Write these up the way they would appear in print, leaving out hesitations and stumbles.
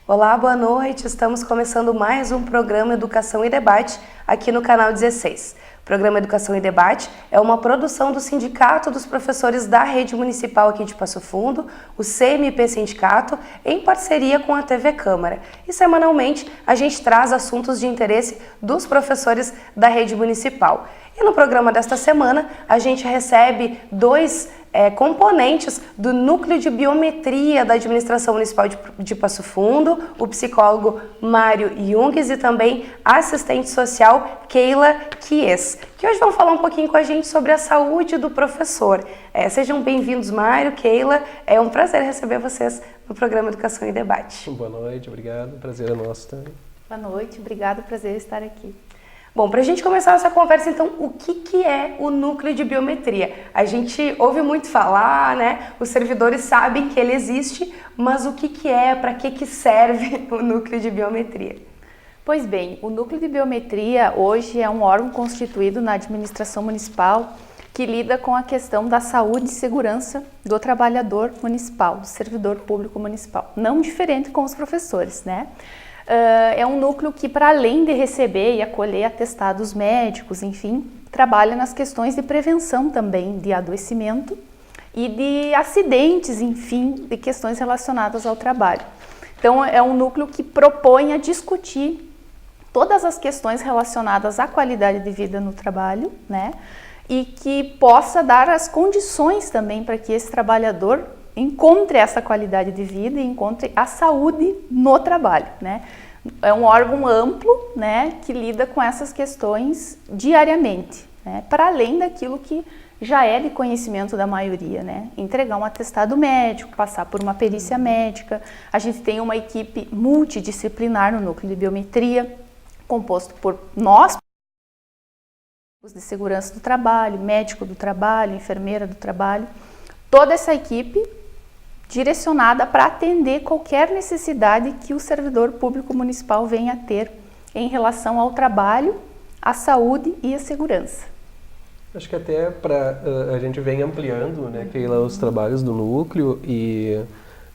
Olá, boa noite. Estamos começando mais um programa Educação e Debate aqui no canal 16. O programa Educação e Debate é uma produção do Sindicato dos Professores da Rede Municipal aqui de Passo Fundo, o CMP Sindicato, em parceria com a TV Câmara. E semanalmente a gente traz assuntos de interesse dos professores da Rede Municipal. E no programa desta semana a gente recebe dois componentes do Núcleo de Biometria da Administração Municipal de Passo Fundo, o psicólogo Mário Junges e também a assistente social Keila Kies, que hoje vão falar um pouquinho com a gente sobre a saúde do professor. Sejam bem-vindos, Mário, Keila, é um prazer receber vocês no programa Educação e Debate. Boa noite, obrigado, prazer é nosso também. Boa noite, obrigado, prazer estar aqui. Bom, para a gente começar essa conversa, então, o que é o núcleo de biometria? A gente ouve muito falar, né? Os servidores sabem que ele existe, mas o que é, para que serve o núcleo de biometria? Pois bem, o núcleo de biometria hoje é um órgão constituído na administração municipal que lida com a questão da saúde e segurança do trabalhador municipal, do servidor público municipal. Não diferente com os professores, né? É um núcleo que, para além de receber e acolher atestados médicos, enfim, trabalha nas questões de prevenção também de adoecimento e de acidentes, enfim, de questões relacionadas ao trabalho. Então, é um núcleo que propõe a discutir todas as questões relacionadas à qualidade de vida no trabalho, né? E que possa dar as condições também para que esse trabalhador encontre essa qualidade de vida e encontre a saúde no trabalho, né? É um órgão amplo, né, que lida com essas questões diariamente, né, para além daquilo que já é de conhecimento da maioria, né? Entregar um atestado médico, passar por uma perícia médica. A gente tem uma equipe multidisciplinar no núcleo de biometria, composto por nós, de segurança do trabalho, médico do trabalho, enfermeira do trabalho, toda essa equipe direcionada para atender qualquer necessidade que o servidor público municipal venha a ter em relação ao trabalho, à saúde e à segurança. Acho que até a gente vem ampliando, né, Keila, os trabalhos do núcleo e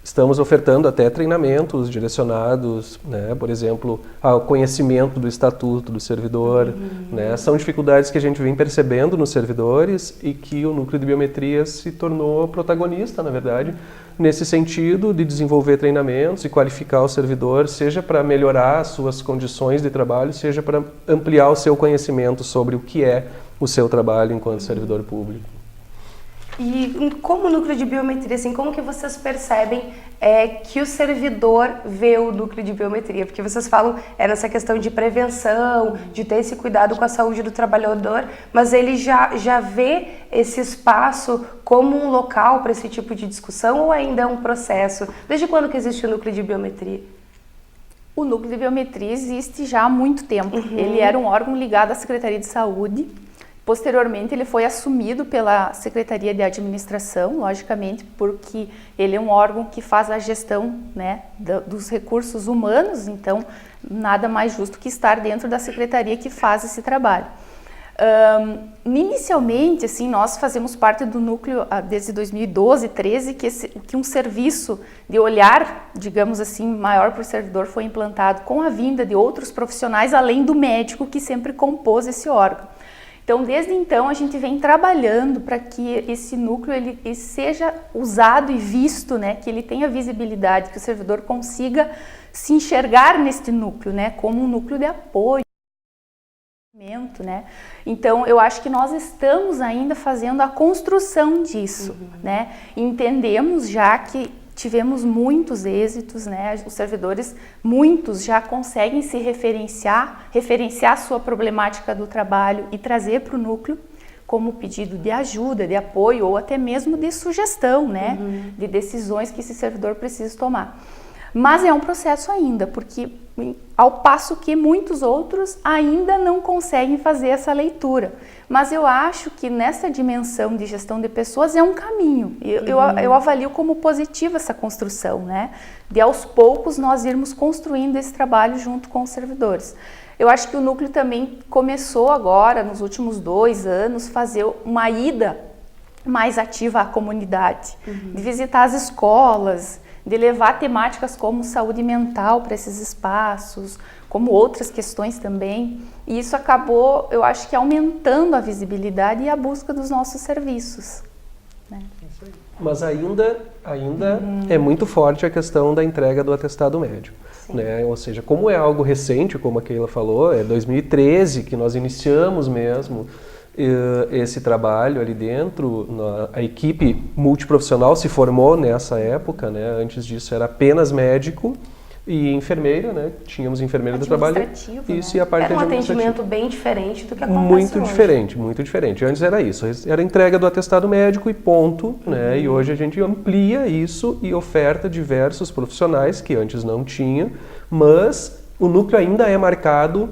estamos ofertando até treinamentos direcionados, né, por exemplo, ao conhecimento do estatuto do servidor. Né, são dificuldades que a gente vem percebendo nos servidores e que o núcleo de biometria se tornou protagonista, na verdade, nesse sentido de desenvolver treinamentos e qualificar o servidor, seja para melhorar as suas condições de trabalho, seja para ampliar o seu conhecimento sobre o que é o seu trabalho enquanto servidor público. E como núcleo de biometria, assim, como que vocês percebem que o servidor vê o núcleo de biometria? Porque vocês falam nessa questão de prevenção, de ter esse cuidado com a saúde do trabalhador, mas ele já vê esse espaço como um local para esse tipo de discussão ou ainda é um processo? Desde quando que existe o núcleo de biometria? O núcleo de biometria existe já há muito tempo. Ele era um órgão ligado à Secretaria de Saúde. Posteriormente, ele foi assumido pela Secretaria de Administração, logicamente, porque ele é um órgão que faz a gestão, né, dos recursos humanos, então nada mais justo que estar dentro da Secretaria que faz esse trabalho. Inicialmente, assim, nós fazemos parte do núcleo desde 2012, 13, que um serviço de olhar, digamos assim, maior para o servidor foi implantado com a vinda de outros profissionais, além do médico que sempre compôs esse órgão. Então, desde então, a gente vem trabalhando para que esse núcleo ele seja usado e visto, né, que ele tenha visibilidade, que o servidor consiga se enxergar neste núcleo, né, como um núcleo de apoio. Né? Então, eu acho que nós estamos ainda fazendo a construção disso, né? Entendemos já que tivemos muitos êxitos, né? Os servidores, muitos já conseguem se referenciar a sua problemática do trabalho e trazer para o núcleo como pedido de ajuda, de apoio ou até mesmo de sugestão, né? De decisões que esse servidor precisa tomar. Mas é um processo ainda, porque ao passo que muitos outros ainda não conseguem fazer essa leitura. Mas eu acho que nessa dimensão de gestão de pessoas é um caminho. Eu avalio como positiva essa construção, né? De aos poucos nós irmos construindo esse trabalho junto com os servidores. Eu acho que o núcleo também começou agora, nos últimos 2 anos, fazer uma ida mais ativa à comunidade, de visitar as escolas, de levar temáticas como saúde mental para esses espaços, como outras questões também. E isso acabou, eu acho que aumentando a visibilidade e a busca dos nossos serviços, né? Mas ainda é muito forte a questão da entrega do atestado médico, né? Ou seja, como é algo recente, como a Keila falou, é 2013 que nós iniciamos mesmo esse trabalho ali dentro. A equipe multiprofissional se formou nessa época, né? Antes disso era apenas médico e enfermeira, né? Tínhamos enfermeira do trabalho. Isso, né? E a parte era um atendimento bem diferente do que acontece muito hoje. diferente, muito diferente. Antes era isso, era a entrega do atestado médico e ponto, né? E hoje a gente amplia isso e oferta diversos profissionais que antes não tinha, mas o núcleo ainda é marcado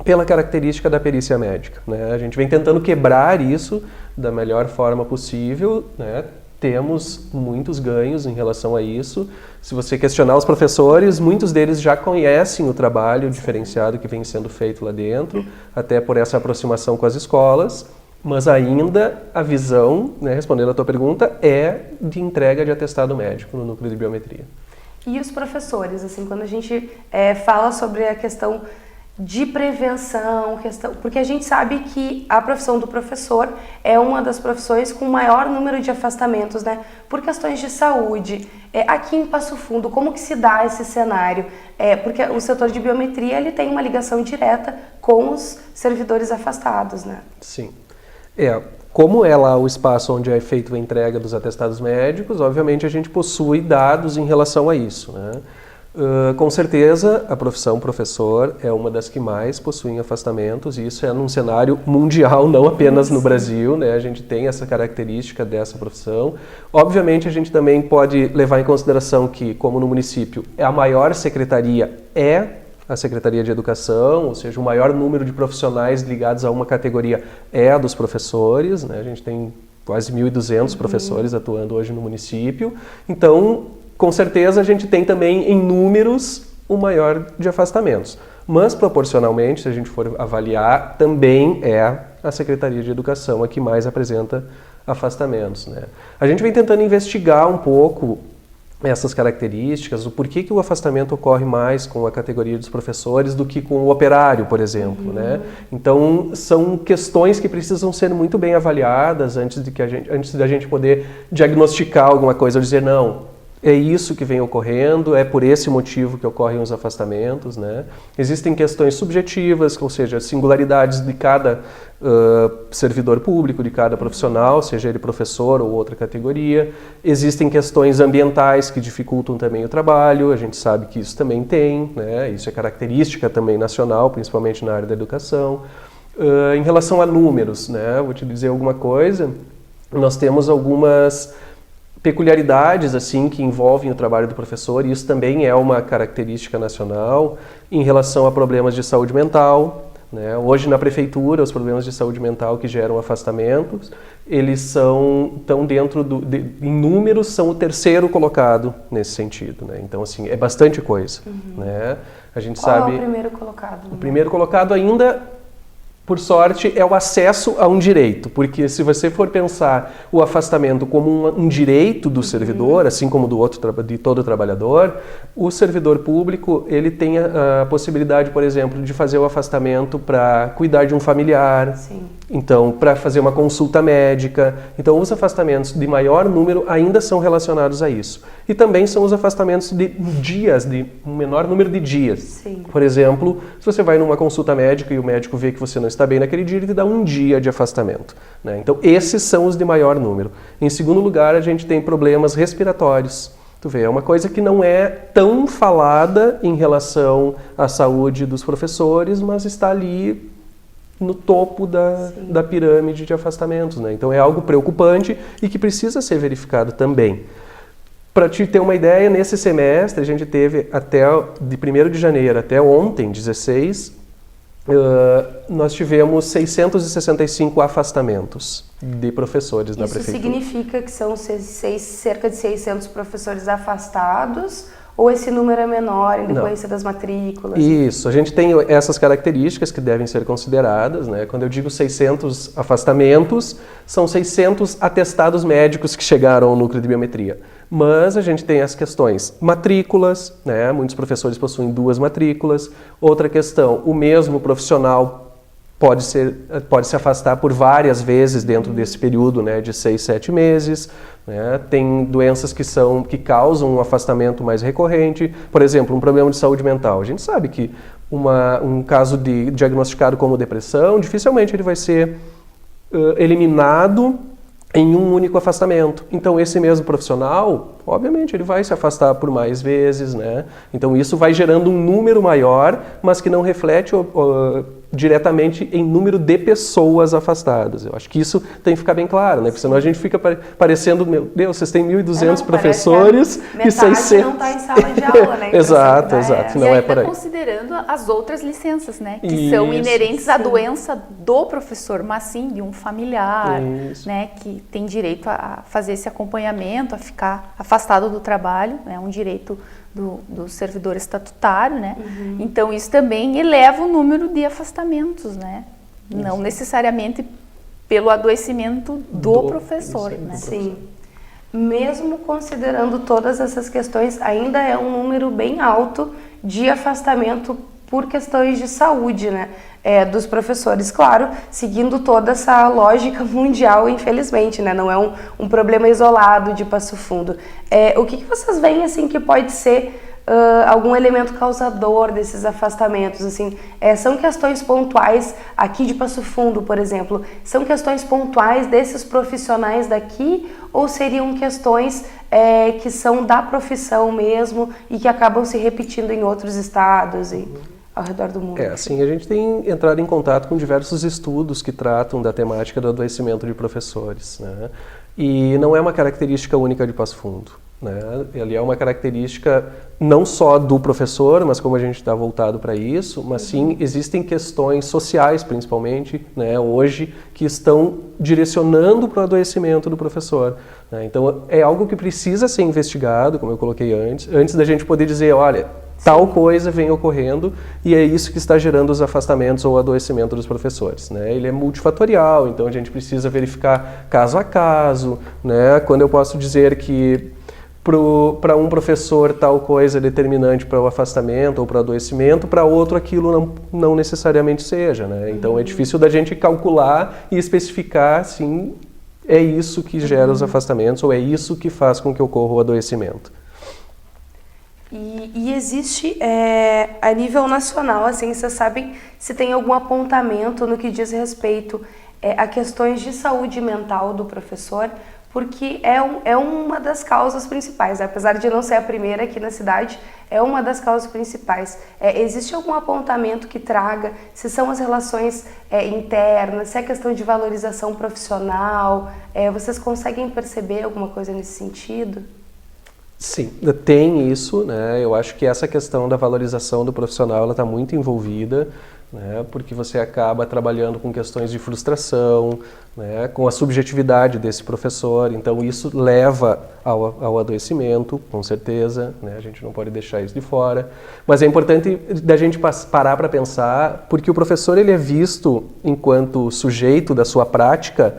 pela característica da perícia médica, né? A gente vem tentando quebrar isso da melhor forma possível, né? Temos muitos ganhos em relação a isso. Se você questionar os professores, muitos deles já conhecem o trabalho diferenciado que vem sendo feito lá dentro, até por essa aproximação com as escolas, mas ainda a visão, né, respondendo a tua pergunta, é de entrega de atestado médico no núcleo de biometria. E os professores, assim, quando a gente fala sobre a questão de prevenção, porque a gente sabe que a profissão do professor é uma das profissões com maior número de afastamentos, né? Por questões de saúde. Aqui em Passo Fundo, como que se dá esse cenário? Porque o setor de biometria ele tem uma ligação direta com os servidores afastados, né? Sim. Como é lá o espaço onde é feita a entrega dos atestados médicos, obviamente a gente possui dados em relação a isso, né? Com certeza, a profissão professor é uma das que mais possuem afastamentos, e isso é num cenário mundial, não apenas no Brasil, né? A gente tem essa característica dessa profissão. Obviamente, a gente também pode levar em consideração que, como no município, a maior secretaria é a Secretaria de Educação, ou seja, o maior número de profissionais ligados a uma categoria é a dos professores, né? A gente tem quase 1.200 professores atuando hoje no município. Então, com certeza a gente tem também em números o maior de afastamentos, mas proporcionalmente, se a gente for avaliar, também é a Secretaria de Educação a que mais apresenta afastamentos, né? A gente vem tentando investigar um pouco essas características, o porquê que o afastamento ocorre mais com a categoria dos professores do que com o operário, por exemplo, né? Então, são questões que precisam ser muito bem avaliadas antes da gente poder diagnosticar alguma coisa ou dizer, não, é isso que vem ocorrendo, é por esse motivo que ocorrem os afastamentos, né? Existem questões subjetivas, ou seja, singularidades de cada servidor público, de cada profissional, seja ele professor ou outra categoria. Existem questões ambientais que dificultam também o trabalho, a gente sabe que isso também tem, né? Isso é característica também nacional, principalmente na área da educação. Em relação a números, né? Vou te dizer alguma coisa, nós temos algumas peculiaridades assim que envolvem o trabalho do professor, e isso também é uma característica nacional em relação a problemas de saúde mental, né? Hoje na prefeitura, os problemas de saúde mental que geram afastamentos, eles estão dentro em números, são o 3º colocado nesse sentido, né? Então assim, é bastante coisa, né? A gente sabe. Qual é o primeiro colocado? O primeiro colocado ainda, por sorte, é o acesso a um direito, porque se você for pensar o afastamento como um direito do servidor, assim como de todo trabalhador, o servidor público ele tem a possibilidade, por exemplo, de fazer o afastamento para cuidar de um familiar, então para fazer uma consulta médica. Então os afastamentos de maior número ainda são relacionados a isso. E também são os afastamentos de dias, de um menor número de dias. Sim. Por exemplo, se você vai numa consulta médica e o médico vê que você não está bem naquele dia, ele te dá um dia de afastamento, né? Então, esses são os de maior número. Em segundo lugar, a gente tem problemas respiratórios. Tu vê, é uma coisa que não é tão falada em relação à saúde dos professores, mas está ali no topo da pirâmide de afastamentos, né? Então, é algo preocupante e que precisa ser verificado também. Para te ter uma ideia, nesse semestre a gente teve de 1º de janeiro até ontem, 16, nós tivemos 665 afastamentos de professores na prefeitura. Isso significa que são cerca de 600 professores afastados, ou esse número é menor em decorrência das matrículas? Isso, a gente tem essas características que devem ser consideradas, né? Quando eu digo 600 afastamentos, são 600 atestados médicos que chegaram ao núcleo de biometria. Mas a gente tem as questões matrículas, né? Muitos professores possuem 2 matrículas. Outra questão, o mesmo profissional pode se afastar por várias vezes dentro desse período, né, de 6, 7 meses. Né? Tem doenças que causam um afastamento mais recorrente. Por exemplo, um problema de saúde mental. A gente sabe que um caso diagnosticado como depressão, dificilmente ele vai ser eliminado em um único afastamento. Então, esse mesmo profissional, obviamente, ele vai se afastar por mais vezes, né? Então, isso vai gerando um número maior, mas que não reflete diretamente em número de pessoas afastadas. Eu acho que isso tem que ficar bem claro, né? Porque senão a gente fica parecendo, meu Deus, vocês têm 1.200 professores e 600... não está em sala de aula, né? Exato. Não é por aí. Considerando as outras licenças, né? Que são inerentes à doença do professor, mas sim de um familiar, né? Que tem direito a fazer esse acompanhamento, a ficar afastado do trabalho, é um direito do servidor estatutário, né? Então isso também eleva o número de afastamentos, né? Não necessariamente pelo adoecimento do professor, né? Sim. Mesmo considerando todas essas questões, ainda é um número bem alto de afastamento por questões de saúde, né? Dos professores, claro, seguindo toda essa lógica mundial, infelizmente, né? Não é um problema isolado de Passo Fundo. O que vocês veem, assim, que pode ser algum elemento causador desses afastamentos? Assim, são questões pontuais aqui de Passo Fundo, por exemplo? São questões pontuais desses profissionais daqui ou seriam questões que são da profissão mesmo e que acabam se repetindo em outros estados e ao redor do mundo? Assim, a gente tem entrado em contato com diversos estudos que tratam da temática do adoecimento de professores, né? E não é uma característica única de Passo Fundo, né? Ele é uma característica não só do professor, mas como a gente está voltado para isso, mas sim existem questões sociais, principalmente, né, hoje, que estão direcionando para o adoecimento do professor, né? Então, é algo que precisa ser investigado, como eu coloquei antes da gente poder dizer, olha, tal coisa vem ocorrendo e é isso que está gerando os afastamentos ou o adoecimento dos professores, né? Ele é multifatorial, então a gente precisa verificar caso a caso, né? Quando eu posso dizer que para um professor tal coisa é determinante para o afastamento ou para o adoecimento, para outro aquilo não necessariamente seja, né? Então é difícil da gente calcular e especificar, sim, é isso que gera os afastamentos ou é isso que faz com que ocorra o adoecimento. E existe, a nível nacional, assim, vocês sabem se tem algum apontamento no que diz respeito a questões de saúde mental do professor, porque é uma das causas principais, apesar de não ser a primeira aqui na cidade, é uma das causas principais. Existe algum apontamento que traga, se são as relações internas, se é questão de valorização profissional, vocês conseguem perceber alguma coisa nesse sentido? Sim, tem isso, né? Eu acho que essa questão da valorização do profissional ela está muito envolvida, né? Porque você acaba trabalhando com questões de frustração, né? Com a subjetividade desse professor, então isso leva ao adoecimento, com certeza, né? A gente não pode deixar isso de fora, mas é importante da gente parar para pensar, porque o professor ele é visto enquanto sujeito da sua prática.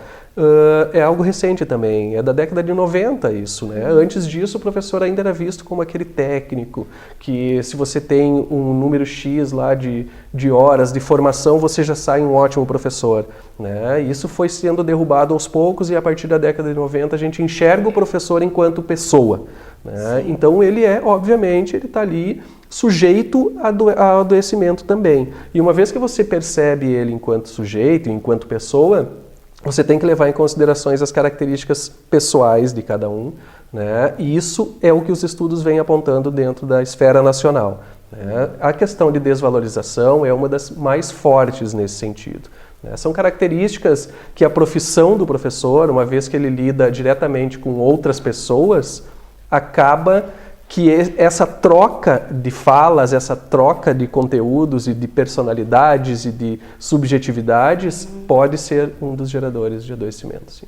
É algo recente também, é da década de 90 isso, né? Antes disso o professor ainda era visto como aquele técnico que se você tem um número X lá de horas de formação, você já sai um ótimo professor, né? Isso foi sendo derrubado aos poucos e a partir da década de 90 a gente enxerga o professor enquanto pessoa, né? Então ele obviamente, ele está ali sujeito a adoecimento também. E uma vez que você percebe ele enquanto sujeito, enquanto pessoa, você tem que levar em considerações as características pessoais de cada um, né? E isso é o que os estudos vêm apontando dentro da esfera nacional, né? A questão de desvalorização é uma das mais fortes nesse sentido, né? São características que a profissão do professor, uma vez que ele lida diretamente com outras pessoas, acaba que essa troca de falas, essa troca de conteúdos e de personalidades e de subjetividades pode ser um dos geradores de adoecimento. Sim.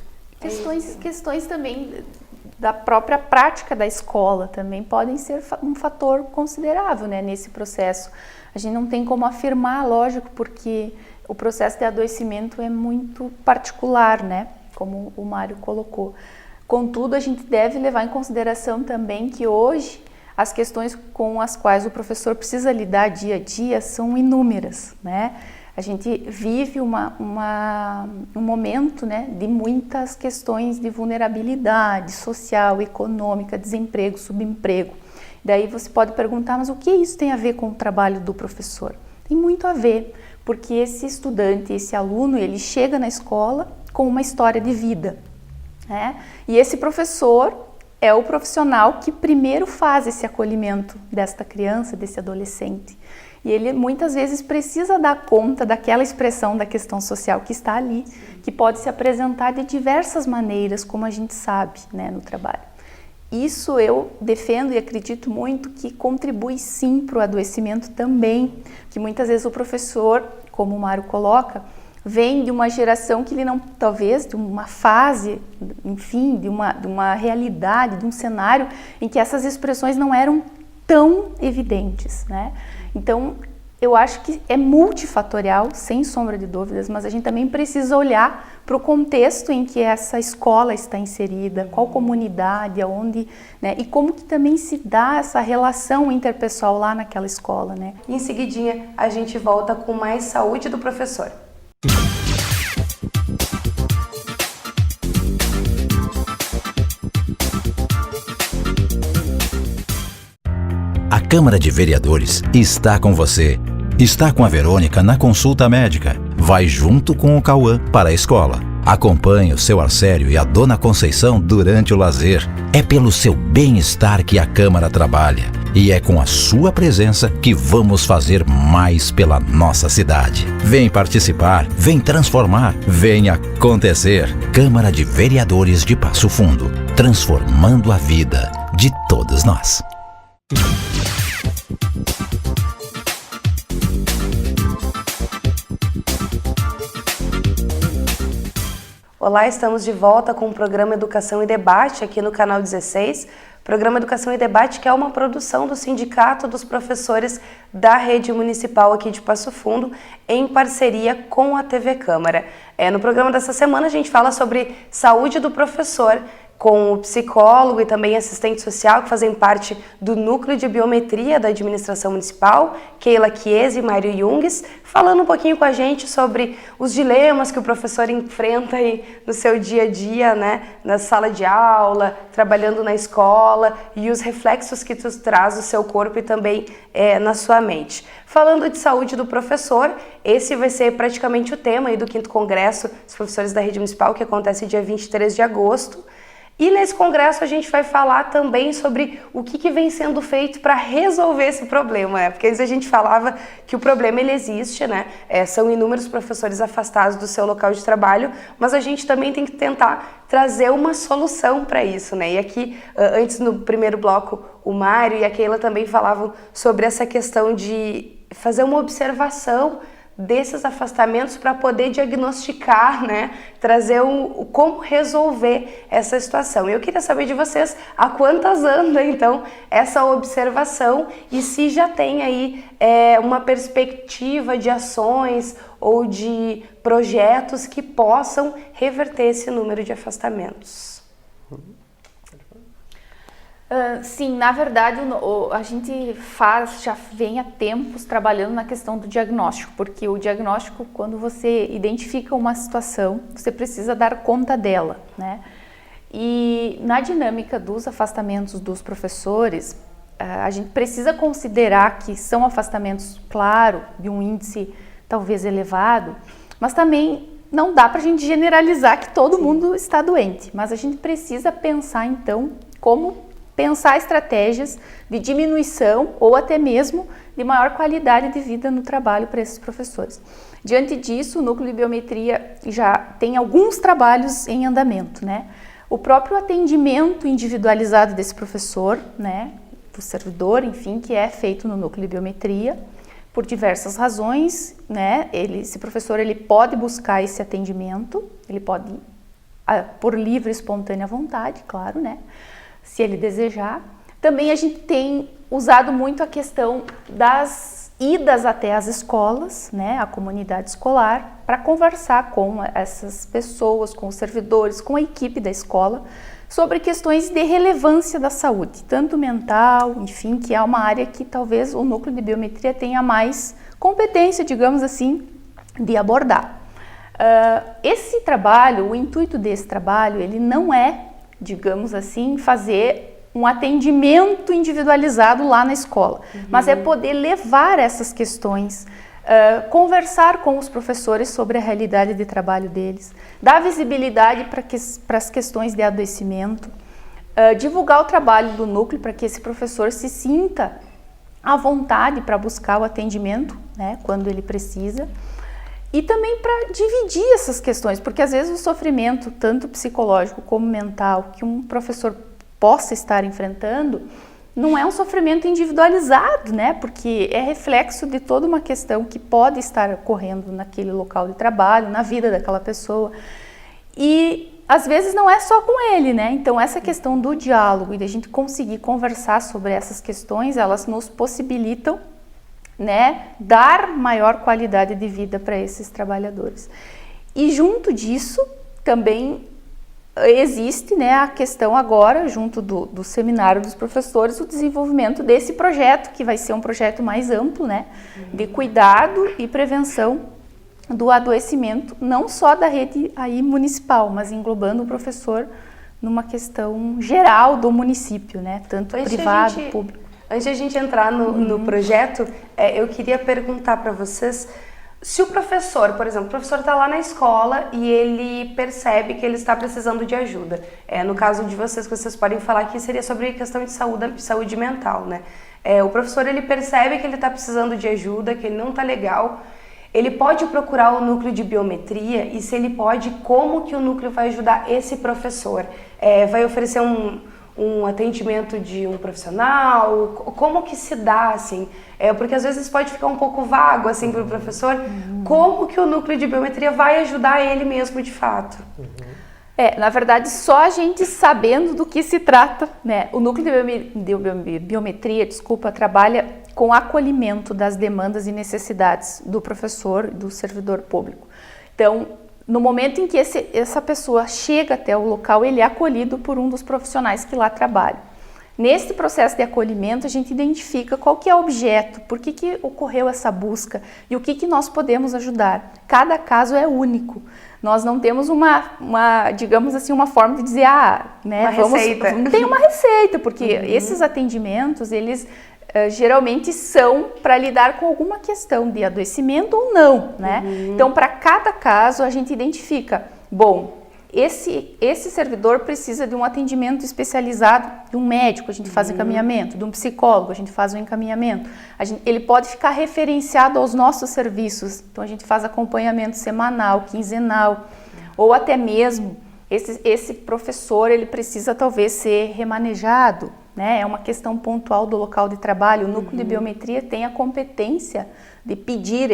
Questões também da própria prática da escola também podem ser um fator considerável, né, nesse processo. A gente não tem como afirmar, lógico, porque o processo de adoecimento é muito particular, né, como o Mário colocou. Contudo, a gente deve levar em consideração também que hoje as questões com as quais o professor precisa lidar dia a dia são inúmeras, né? A gente vive um momento, né, de muitas questões de vulnerabilidade social, econômica, desemprego, subemprego. Daí você pode perguntar, mas o que isso tem a ver com o trabalho do professor? Tem muito a ver, porque esse estudante, esse aluno, ele chega na escola com uma história de vida, né? E esse professor é o profissional que primeiro faz esse acolhimento desta criança, desse adolescente. E ele muitas vezes precisa dar conta daquela expressão da questão social que está ali, que pode se apresentar de diversas maneiras, como a gente sabe, né, no trabalho. Isso eu defendo e acredito muito que contribui sim para o adoecimento também, que muitas vezes o professor, como o Mário coloca, vem de uma geração que ele não, talvez, de uma fase, enfim, de uma realidade, de um cenário em que essas expressões não eram tão evidentes, né? Então, eu acho que é multifatorial, sem sombra de dúvidas, mas a gente também precisa olhar para o contexto em que essa escola está inserida, qual comunidade, aonde, né? E como que também se dá essa relação interpessoal lá naquela escola, né? Em seguidinha, a gente volta com mais saúde do professor. A Câmara de Vereadores está com você. Está com a Verônica na consulta médica. Vai junto com o Cauã para a escola. Acompanhe o seu Arcério e a Dona Conceição durante o lazer. É pelo seu bem-estar que a Câmara trabalha. E é com a sua presença que vamos fazer mais pela nossa cidade. Vem participar, vem transformar, vem acontecer. Câmara de Vereadores de Passo Fundo, transformando a vida de todos nós. Olá, estamos de volta com o programa Educação e Debate aqui no canal 16. Programa Educação e Debate, que é uma produção do Sindicato dos Professores da Rede Municipal aqui de Passo Fundo, em parceria com a TV Câmara. No programa dessa semana a gente fala sobre saúde do professor, com o psicólogo e também assistente social que fazem parte do Núcleo de Biometria da Administração Municipal, Keila Chiesi e Mário Junges, falando um pouquinho com a gente sobre os dilemas que o professor enfrenta aí no seu dia a dia, né, na sala de aula, trabalhando na escola, e os reflexos que isso traz no seu corpo e também na sua mente. Falando de saúde do professor, esse vai ser praticamente o tema aí do 5º Congresso dos Professores da Rede Municipal, que acontece dia 23 de agosto. E nesse congresso a gente vai falar também sobre o que vem sendo feito para resolver esse problema, né? Porque antes a gente falava que o problema ele existe, né? São inúmeros professores afastados do seu local de trabalho, mas a gente também tem que tentar trazer uma solução para isso, né? E aqui, antes no primeiro bloco, o Mário e a Keila também falavam sobre essa questão de fazer uma observação desses afastamentos para poder diagnosticar, né, trazer como resolver essa situação. Eu queria saber de vocês a quantas anda então essa observação e se já tem aí uma perspectiva de ações ou de projetos que possam reverter esse número de afastamentos. Sim, na verdade a gente já vem há tempos trabalhando na questão do diagnóstico, porque o diagnóstico, quando você identifica uma situação, você precisa dar conta dela, né? E na dinâmica dos afastamentos dos professores, a gente precisa considerar que são afastamentos, claro, de um índice talvez elevado, mas também não dá para a gente generalizar que todo mundo está doente, mas a gente precisa pensar então como pensar estratégias de diminuição ou até mesmo de maior qualidade de vida no trabalho para esses professores. Diante disso, o Núcleo de Biometria já tem alguns trabalhos em andamento, né? O próprio atendimento individualizado desse professor, né, do servidor, enfim, que é feito no Núcleo de Biometria, por diversas razões, né? Esse professor ele pode buscar esse atendimento, ele pode por livre e espontânea vontade, claro, né? Se ele desejar. Também a gente tem usado muito a questão das idas até as escolas, né, a comunidade escolar, para conversar com essas pessoas, com os servidores, com a equipe da escola, sobre questões de relevância da saúde, tanto mental, enfim, que é uma área que talvez o núcleo de biometria tenha mais competência, digamos assim, de abordar. Esse trabalho, o intuito desse trabalho, ele não é, digamos assim, fazer um atendimento individualizado lá na escola, mas é poder levar essas questões, conversar com os professores sobre a realidade de trabalho deles, dar visibilidade para as questões de adoecimento, divulgar o trabalho do núcleo para que esse professor se sinta à vontade para buscar o atendimento, né, quando ele precisa, e também para dividir essas questões, porque às vezes o sofrimento, tanto psicológico como mental, que um professor possa estar enfrentando, não é um sofrimento individualizado, né? Porque é reflexo de toda uma questão que pode estar ocorrendo naquele local de trabalho, na vida daquela pessoa. E às vezes não é só com ele, né? Então essa questão do diálogo e de a gente conseguir conversar sobre essas questões, elas nos possibilitam, né, dar maior qualidade de vida para esses trabalhadores. E junto disso também existe, né, a questão agora, junto do seminário dos professores, o desenvolvimento desse projeto, que vai ser um projeto mais amplo, né, de cuidado e prevenção do adoecimento, não só da rede aí municipal, mas englobando o professor numa questão geral do município, né, tanto privado, público. Antes de a gente entrar no projeto, eu queria perguntar para vocês, se o professor, por exemplo, o professor está lá na escola e ele percebe que ele está precisando de ajuda. No caso de vocês, que vocês podem falar que seria sobre questão de saúde mental, né? O professor, ele percebe que ele está precisando de ajuda, que ele não está legal. Ele pode procurar o núcleo de biometria e, se ele pode, como que o núcleo vai ajudar esse professor? Vai oferecer um atendimento de um profissional? Como que se dá, assim? Porque às vezes pode ficar um pouco vago, assim, para o professor. Como que o núcleo de biometria vai ajudar ele mesmo, de fato? Na verdade, só a gente sabendo do que se trata, né? O núcleo de biometria, trabalha com acolhimento das demandas e necessidades do professor e do servidor público. Então, no momento em que essa pessoa chega até o local, ele é acolhido por um dos profissionais que lá trabalham. Nesse processo de acolhimento, a gente identifica qual que é o objeto, por que ocorreu essa busca e o que nós podemos ajudar. Cada caso é único. Nós não temos digamos assim, uma forma de dizer, né, receita. Não tem uma receita, porque esses atendimentos, eles geralmente são para lidar com alguma questão de adoecimento ou não, né? Então, para cada caso, a gente identifica, bom, esse servidor precisa de um atendimento especializado de um médico, a gente faz encaminhamento, de um psicólogo, a gente faz um encaminhamento. Ele pode ficar referenciado aos nossos serviços, então a gente faz acompanhamento semanal, quinzenal, ou até mesmo esse professor, ele precisa talvez ser remanejado, né? É uma questão pontual do local de trabalho. O núcleo de biometria tem a competência de pedir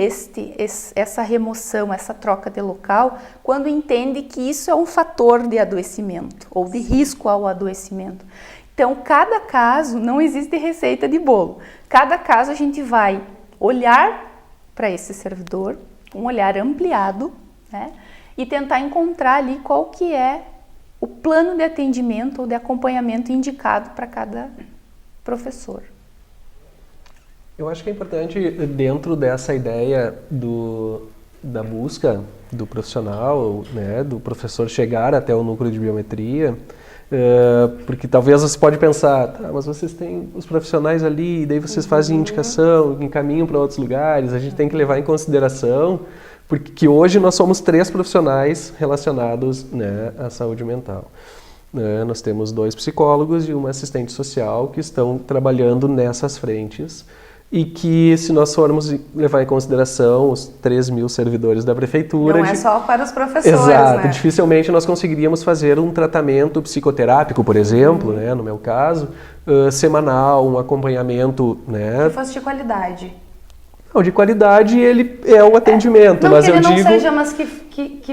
essa remoção, essa troca de local, quando entende que isso é um fator de adoecimento ou de risco ao adoecimento. Então, cada caso, não existe receita de bolo. Cada caso a gente vai olhar para esse servidor, um olhar ampliado, né? E tentar encontrar ali qual que é o plano de atendimento ou de acompanhamento indicado para cada professor. Eu acho que é importante, dentro dessa ideia da busca do profissional, né, do professor chegar até o núcleo de biometria, porque talvez você pode pensar, mas vocês têm os profissionais ali, e daí vocês fazem indicação, encaminham para outros lugares, a gente tem que levar em consideração, porque hoje nós somos 3 profissionais relacionados, né, à saúde mental. Nós temos 2 psicólogos e uma assistente social que estão trabalhando nessas frentes, e que, se nós formos levar em consideração os 3.000 servidores da prefeitura... Não é só para os professores, exato, né? Dificilmente nós conseguiríamos fazer um tratamento psicoterápico, por exemplo, né, no meu caso, semanal, um acompanhamento... né, que fosse de qualidade. Não, de qualidade ele é o atendimento, não mas que ele eu não digo... seja, mas que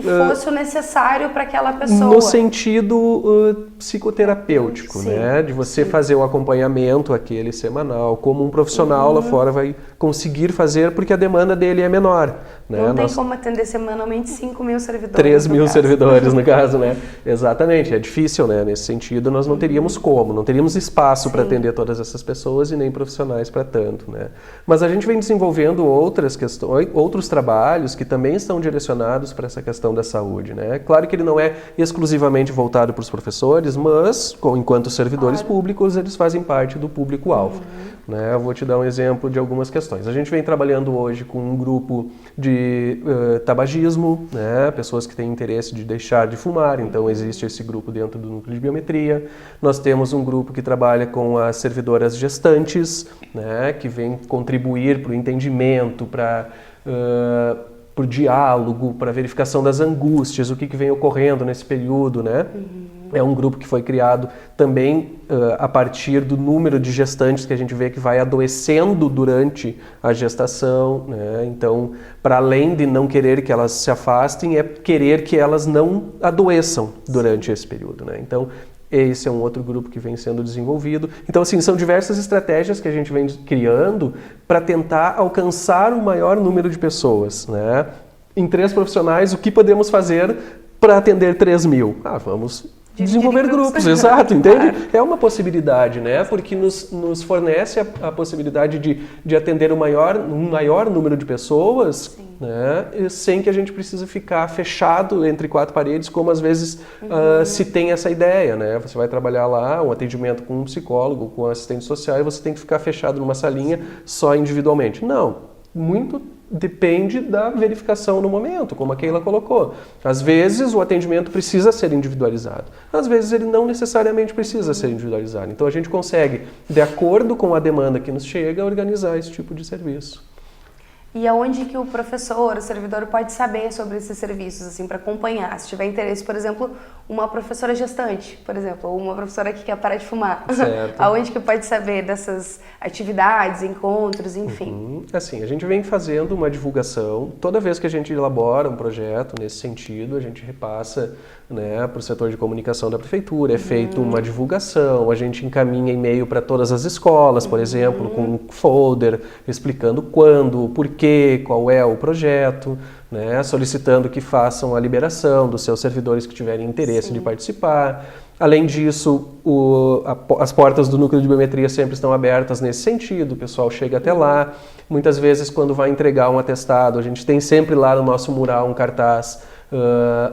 fosse o necessário para aquela pessoa. No sentido psicoterapêutico, Sim, né? De você fazer o acompanhamento aquele semanal, como um profissional lá fora vai conseguir fazer, porque a demanda dele é menor. Né? Não tem como atender semanalmente 5.000 servidores. 3.000 servidores, no caso, né? Exatamente, é difícil, né? Nesse sentido, nós não teríamos como, não teríamos espaço para atender todas essas pessoas e nem profissionais para tanto, né? Mas a gente vem desenvolvendo outras questões, outros trabalhos que também estão direcionados para essa questão da saúde, né? Claro que ele não é exclusivamente voltado para os professores, mas, enquanto servidores públicos, eles fazem parte do público-alvo. Né? Eu vou te dar um exemplo de algumas questões. A gente vem trabalhando hoje com um grupo de tabagismo, né? Pessoas que têm interesse de deixar de fumar, então existe esse grupo dentro do núcleo de biometria. Nós temos um grupo que trabalha com as servidoras gestantes, né? Que vem contribuir para o entendimento, para o diálogo, para a verificação das angústias, o que vem ocorrendo nesse período, né? É um grupo que foi criado também a partir do número de gestantes que a gente vê que vai adoecendo durante a gestação, né? Então, para além de não querer que elas se afastem, é querer que elas não adoeçam durante esse período, né? Então, esse é um outro grupo que vem sendo desenvolvido. Então, assim, são diversas estratégias que a gente vem criando para tentar alcançar o maior número de pessoas, né? Em 3 profissionais, o que podemos fazer para atender 3.000? Vamos desenvolver grupos, exato, entende? É uma possibilidade, né? Porque nos fornece a possibilidade de atender um maior número de pessoas, né? Sem que a gente precise ficar fechado entre 4 paredes, como às vezes se tem essa ideia, né? Você vai trabalhar lá, um atendimento com um psicólogo, com um assistente social, e você tem que ficar fechado numa salinha só individualmente. Não, muito depende da verificação no momento, como a Keila colocou. Às vezes o atendimento precisa ser individualizado, às vezes ele não necessariamente precisa ser individualizado. Então a gente consegue, de acordo com a demanda que nos chega, organizar esse tipo de serviço. E aonde que o professor, o servidor pode saber sobre esses serviços, assim, para acompanhar? Se tiver interesse, por exemplo, uma professora gestante, por exemplo, ou uma professora que quer parar de fumar. Certo. Aonde que pode saber dessas atividades, encontros, enfim? Assim, a gente vem fazendo uma divulgação. Toda vez que a gente elabora um projeto nesse sentido, a gente repassa, né, para o setor de comunicação da prefeitura, é feita uma divulgação, a gente encaminha e-mail para todas as escolas, por exemplo, com um folder explicando quando, por quê, qual é o projeto, né, solicitando que façam a liberação dos seus servidores que tiverem interesse de participar. Além disso, as portas do núcleo de biometria sempre estão abertas nesse sentido, o pessoal chega até lá. Muitas vezes, quando vai entregar um atestado, a gente tem sempre lá no nosso mural um cartaz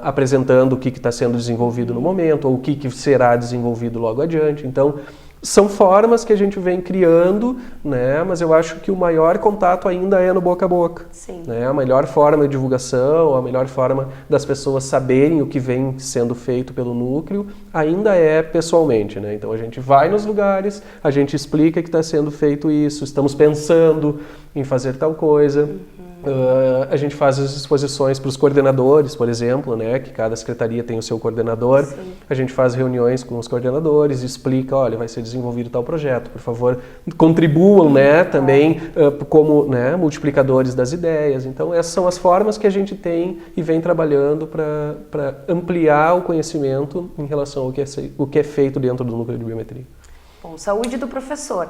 apresentando o que está sendo desenvolvido no momento, ou o que será desenvolvido logo adiante. Então, são formas que a gente vem criando, né? Mas eu acho que o maior contato ainda é no boca a boca. Sim. Né? A melhor forma de divulgação, a melhor forma das pessoas saberem o que vem sendo feito pelo núcleo, ainda é pessoalmente, né? Então a gente vai nos lugares, a gente explica que está sendo feito isso, estamos pensando em fazer tal coisa. A gente faz as exposições para os coordenadores, por exemplo, né, que cada secretaria tem o seu coordenador. Sim. A gente faz reuniões com os coordenadores e explica, olha, vai ser desenvolvido tal projeto, por favor, contribuam, né, também como, né, multiplicadores das ideias. Então, essas são as formas que a gente tem e vem trabalhando para ampliar o conhecimento em relação ao que é feito dentro do núcleo de biometria. Bom, saúde do professor.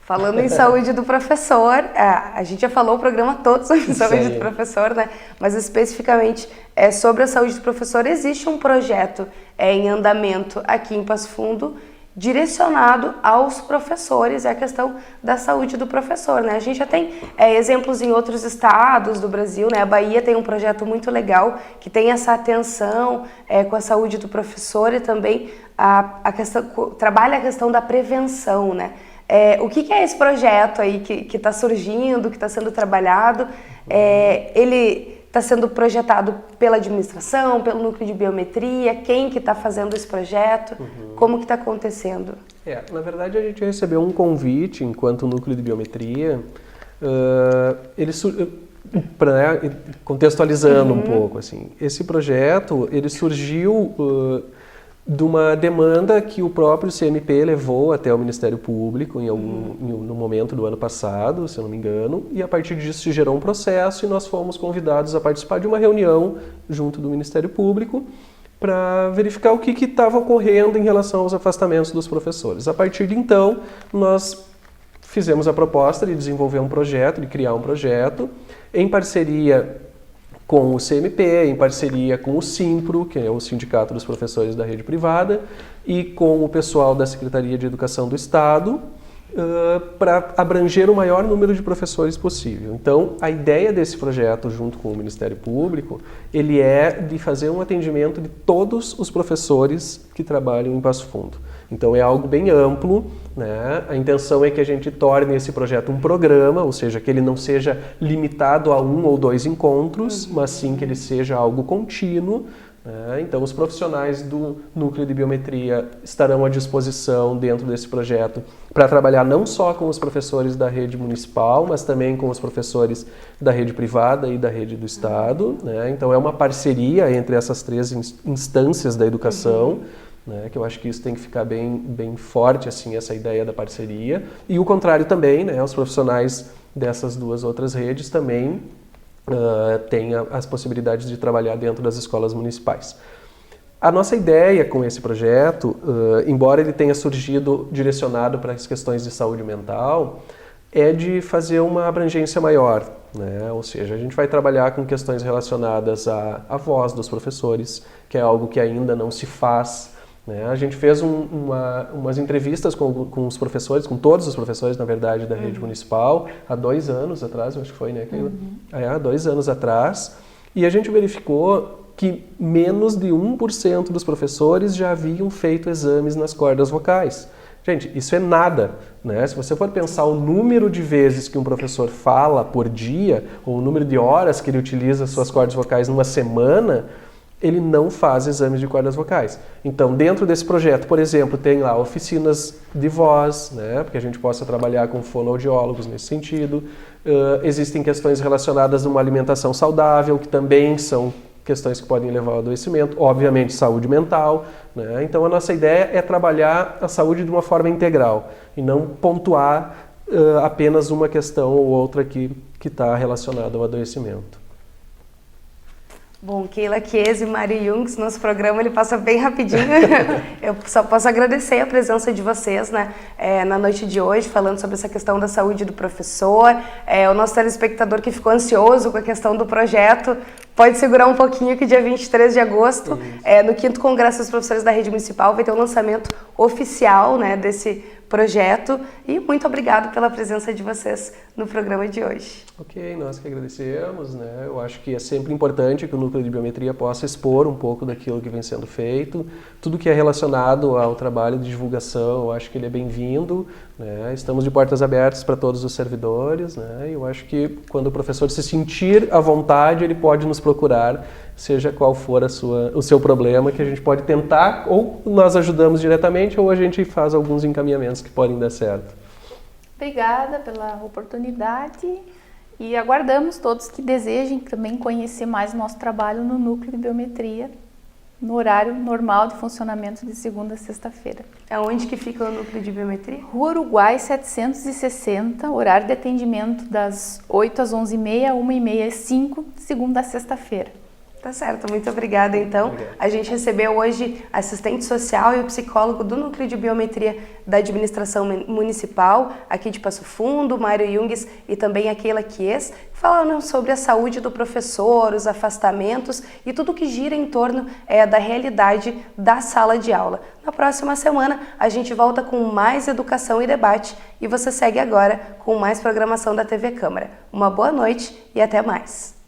Falando em saúde do professor, a gente já falou o programa todo sobre saúde do professor, né? Mas especificamente sobre a saúde do professor, existe um projeto em andamento aqui em Passo Fundo direcionado aos professores, é a questão da saúde do professor, né? A gente já tem exemplos em outros estados do Brasil, né? A Bahia tem um projeto muito legal que tem essa atenção com a saúde do professor e também trabalha a questão da prevenção, né? O que é esse projeto aí que está surgindo, que está sendo trabalhado? Ele está sendo projetado pela administração, pelo núcleo de biometria? Quem que está fazendo esse projeto? Como que está acontecendo? Na verdade, a gente recebeu um convite enquanto núcleo de biometria, contextualizando um pouco, assim, esse projeto ele surgiu de uma demanda que o próprio CMP levou até o Ministério Público no momento do ano passado, se eu não me engano, e a partir disso se gerou um processo e nós fomos convidados a participar de uma reunião junto do Ministério Público para verificar o que estava ocorrendo em relação aos afastamentos dos professores. A partir de então, nós fizemos a proposta de desenvolver um projeto, de criar um projeto, em parceria com o CMP, em parceria com o Simpro, que é o Sindicato dos Professores da Rede Privada, e com o pessoal da Secretaria de Educação do Estado, para abranger o maior número de professores possível. Então, a ideia desse projeto, junto com o Ministério Público, ele é de fazer um atendimento de todos os professores que trabalham em Passo Fundo. Então, é algo bem amplo, né? A intenção é que a gente torne esse projeto um programa, ou seja, que ele não seja limitado a 1 ou 2 encontros, mas sim que ele seja algo contínuo. Então, os profissionais do Núcleo de Biometria estarão à disposição dentro desse projeto para trabalhar não só com os professores da rede municipal, mas também com os professores da rede privada e da rede do Estado. Então, é uma parceria entre essas 3 instâncias da educação, que eu acho que isso tem que ficar bem forte, assim, essa ideia da parceria. E o contrário também, os profissionais dessas 2 outras redes também tem as possibilidades de trabalhar dentro das escolas municipais. A nossa ideia com esse projeto, embora ele tenha surgido direcionado para as questões de saúde mental, é de fazer uma abrangência maior, Ou seja, a gente vai trabalhar com questões relacionadas à voz dos professores, que é algo que ainda não se faz. A gente fez umas entrevistas com os professores, com todos os professores, na verdade, da rede municipal, há 2 anos atrás, acho que foi, né, Keila? Há 2 anos atrás, e a gente verificou que menos de 1% dos professores já haviam feito exames nas cordas vocais. Gente, isso é nada, Se você for pensar o número de vezes que um professor fala por dia, ou o número de horas que ele utiliza suas cordas vocais numa semana, ele não faz exames de cordas vocais. Então, dentro desse projeto, por exemplo, tem lá oficinas de voz, para que a gente possa trabalhar com fonoaudiólogos nesse sentido. Existem questões relacionadas a uma alimentação saudável, que também são questões que podem levar ao adoecimento. Obviamente, saúde mental. Então, a nossa ideia é trabalhar a saúde de uma forma integral e não pontuar apenas uma questão ou outra que está relacionada ao adoecimento. Bom, Keila Chiesa e Mari Jungs, nosso programa ele passa bem rapidinho. Eu só posso agradecer a presença de vocês, na noite de hoje, falando sobre essa questão da saúde do professor. O nosso telespectador que ficou ansioso com a questão do projeto, pode segurar um pouquinho que dia 23 de agosto, no 5º Congresso dos Professores da Rede Municipal, vai ter o lançamento oficial, desse projeto. E muito obrigado pela presença de vocês no programa de hoje. Ok, nós que agradecemos, Eu acho que é sempre importante que o Núcleo de Biometria possa expor um pouco daquilo que vem sendo feito. Tudo que é relacionado ao trabalho de divulgação, eu acho que ele é bem-vindo, Estamos de portas abertas para todos os servidores, Eu acho que quando o professor se sentir à vontade, ele pode nos procurar, seja qual for o seu problema, que a gente pode tentar, ou nós ajudamos diretamente, ou a gente faz alguns encaminhamentos que podem dar certo. Obrigada pela oportunidade e aguardamos todos que desejem também conhecer mais o nosso trabalho no Núcleo de Biometria, no horário normal de funcionamento de segunda a sexta-feira. Aonde que fica o Núcleo de Biometria? Rua Uruguai 760, horário de atendimento das 8 às 11h30, 1h30 às 5, segunda a sexta-feira. Tá certo, muito obrigada então. Obrigado. A gente recebeu hoje assistente social e o psicólogo do Núcleo de Biometria da Administração Municipal, aqui de Passo Fundo, Mário Jungs e também a Keila Chiesa, falando sobre a saúde do professor, os afastamentos e tudo que gira em torno da realidade da sala de aula. Na próxima semana a gente volta com mais educação e debate e você segue agora com mais programação da TV Câmara. Uma boa noite e até mais.